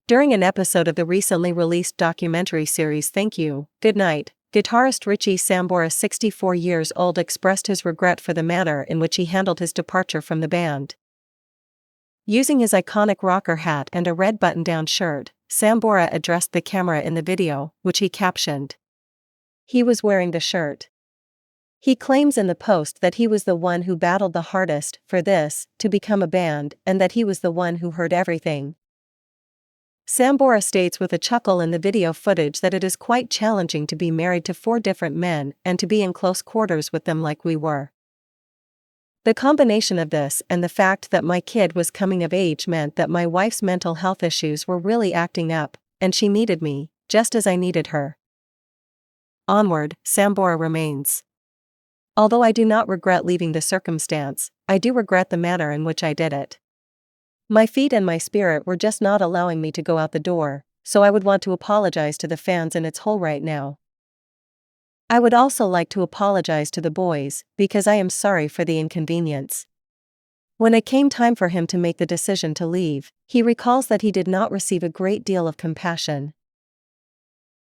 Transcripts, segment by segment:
During an episode of the recently released documentary series Thank You, Goodnight, guitarist Richie Sambora, 64 years old, expressed his regret for the manner in which he handled his departure from the band. Using his iconic rocker hat and a red button-down shirt, Sambora addressed the camera in the video, which he captioned. He was wearing the shirt. He claims in the post that he was the one who battled the hardest for this to become a band, and that he was the one who heard everything. Sambora states with a chuckle in the video footage that it is quite challenging to be married to 4 different men and to be in close quarters with them like we were. The combination of this and the fact that my kid was coming of age meant that my wife's mental health issues were really acting up, and she needed me, just as I needed her. Onward, Sambora remains. Although I do not regret leaving the circumstance, I do regret the manner in which I did it. My feet and my spirit were just not allowing me to go out the door, so I would want to apologize to the fans in its whole right now. I would also like to apologize to the boys, because I am sorry for the inconvenience. When it came time for him to make the decision to leave, he recalls that he did not receive a great deal of compassion.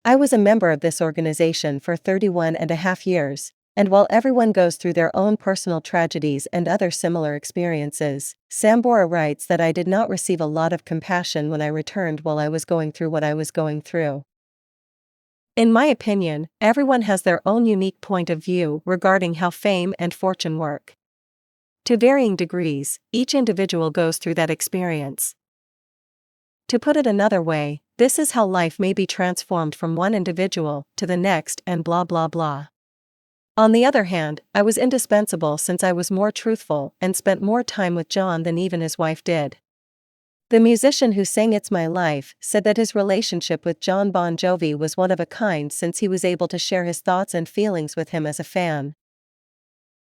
I was a member of this organization for 31.5 years, and while everyone goes through their own personal tragedies and other similar experiences, Sambora writes that I did not receive a lot of compassion when I returned while I was going through what I was going through. In my opinion, everyone has their own unique point of view regarding how fame and fortune work. To varying degrees, each individual goes through that experience. To put it another way, this is how life may be transformed from one individual to the next and blah blah blah. On the other hand, I was indispensable since I was more truthful and spent more time with John than even his wife did. The musician who sang It's My Life said that his relationship with Jonbonjovi was one of a kind since he was able to share his thoughts and feelings with him as a fan.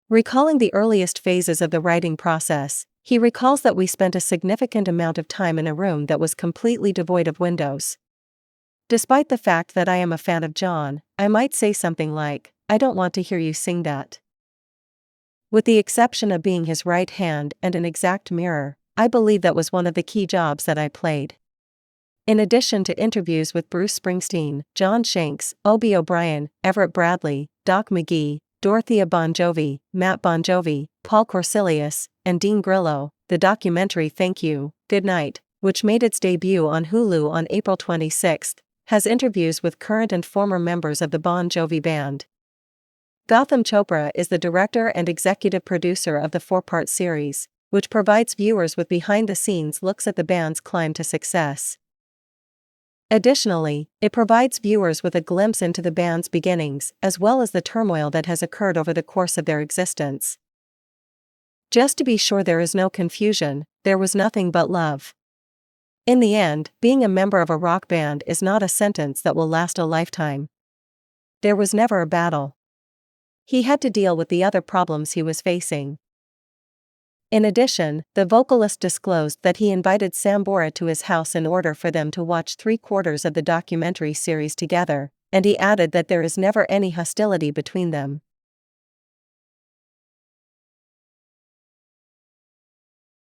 Recalling the earliest phases of the writing process, he recalls that we spent a significant amount of time in a room that was completely devoid of windows. Despite the fact that I am a fan of John, I might say something like, "I don't want to hear you sing that." With the exception of being his right hand and an exact mirror, I believe that was one of the key jobs that I played. In addition to interviews with Bruce Springsteen, John Shanks, Obie O'Brien, Everett Bradley, Doc McGee, Dorothea Bon Jovi, Matt Bon Jovi, Paul Korsilius, and Dean Grillo, the documentary Thank You, Goodnight, which made its debut on Hulu on April 26, has interviews with current and former members of the Bon Jovi band. Gautam Chopra is the director and executive producer of the 4-part series, which provides viewers with behind-the-scenes looks at the band's climb to success. Additionally, it provides viewers with a glimpse into the band's beginnings as well as the turmoil that has occurred over the course of their existence. Just to be sure there is no confusion, there was nothing but love. In the end, being a member of a rock band is not a sentence that will last a lifetime. There was never a battle. He had to deal with the other problems he was facing. In addition, the vocalist disclosed that he invited Sambora to his house in order for them to watch 3/4 of the documentary series together, and he added that there is never any hostility between them.